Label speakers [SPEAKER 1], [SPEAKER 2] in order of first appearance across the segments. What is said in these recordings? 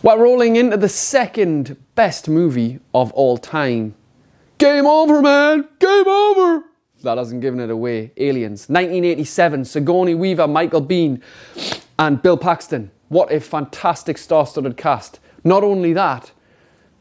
[SPEAKER 1] We're rolling into the second best movie of all time. Game over, man! Game over! That hasn't given it away. Aliens. 1987. Sigourney Weaver, Michael Biehn, and Bill Paxton. What a fantastic star-studded cast. Not only that,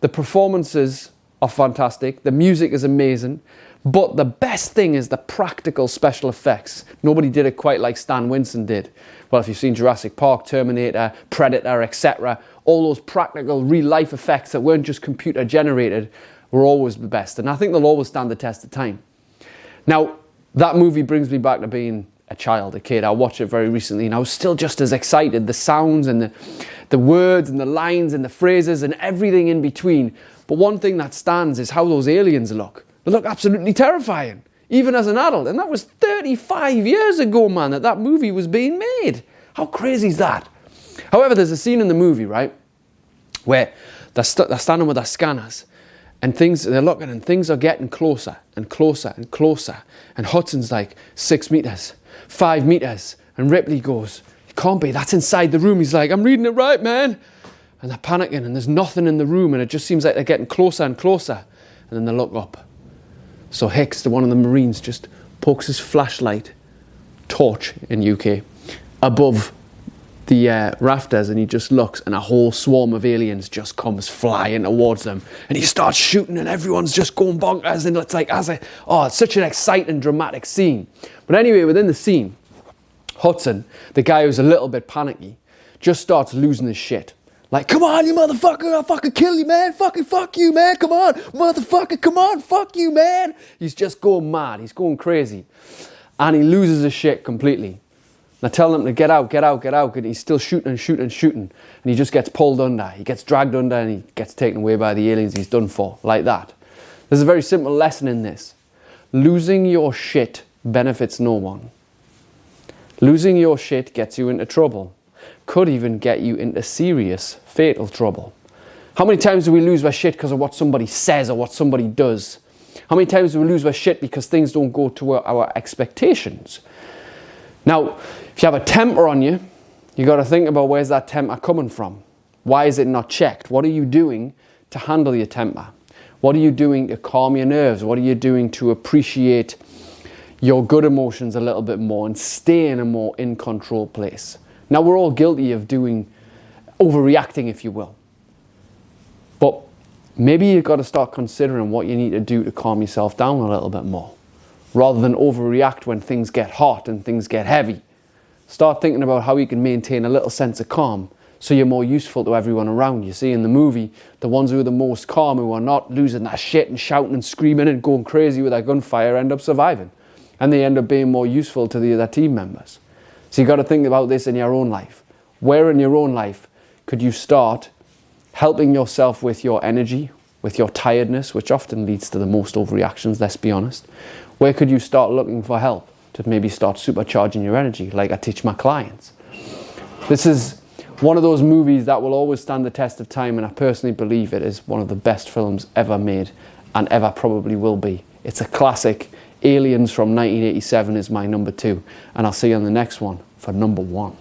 [SPEAKER 1] the performances are fantastic. The music is amazing. But the best thing is the practical special effects. Nobody did it quite like Stan Winston did. Well, if you've seen Jurassic Park, Terminator, Predator, etc., all those practical real-life effects that weren't just computer-generated were always the best. And I think they'll always stand the test of time. Now, that movie brings me back to being a child, a kid. I watched it very recently and I was still just as excited. The sounds and the words and the lines and the phrases and everything in between. But one thing that stands is how those aliens look. They look absolutely terrifying, even as an adult. And that was 35 years ago, man, that movie was being made. How crazy is that? However, there's a scene in the movie, right, where they're standing with their scanners and they're looking and things are getting closer and closer and closer. And Hudson's like 6 meters, 5 meters. And Ripley goes, it can't be, that's inside the room. He's like, I'm reading it right, man. And they're panicking and there's nothing in the room and it just seems like they're getting closer and closer. And then they look up. So Hicks, one of the Marines, just pokes his flashlight, torch in UK, above the rafters, and he just looks and a whole swarm of aliens just comes flying towards them. And he starts shooting and everyone's just going bonkers. And it's like, it's such an exciting, dramatic scene. But anyway, within the scene, Hudson, the guy who's a little bit panicky, just starts losing his shit. Like, come on, you motherfucker, I'll fucking kill you, man. Fucking fuck you, man. Come on, motherfucker, come on, fuck you, man. He's just going mad. He's going crazy. And he loses his shit completely. They're telling him to get out, get out, get out. And he's still shooting and shooting and shooting. And he just gets pulled under. He gets dragged under and he gets taken away by the aliens. He's done for, like that. There's a very simple lesson in this. Losing your shit benefits no one. Losing your shit gets you into trouble. Could even get you into serious, fatal trouble. How many times do we lose our shit because of what somebody says or what somebody does? How many times do we lose our shit because things don't go to our expectations? Now, if you have a temper on you, you got to think about where's that temper coming from? Why is it not checked? What are you doing to handle your temper? What are you doing to calm your nerves? What are you doing to appreciate your good emotions a little bit more and stay in a more in control place? Now, we're all guilty of overreacting, if you will. But maybe you've got to start considering what you need to do to calm yourself down a little bit more. Rather than overreact when things get hot and things get heavy. Start thinking about how you can maintain a little sense of calm so you're more useful to everyone around you. See, in the movie, the ones who are the most calm, who are not losing their shit and shouting and screaming and going crazy with their gunfire, end up surviving. And they end up being more useful to the other team members. So you've got to think about this in your own life. Where in your own life could you start helping yourself with your energy, with your tiredness, which often leads to the most overreactions, let's be honest. Where could you start looking for help to maybe start supercharging your energy, like I teach my clients? This is one of those movies that will always stand the test of time, and I personally believe it is one of the best films ever made and ever probably will be. It's a classic. Aliens from 1987 is my number 2, and I'll see you on the next one for number 1.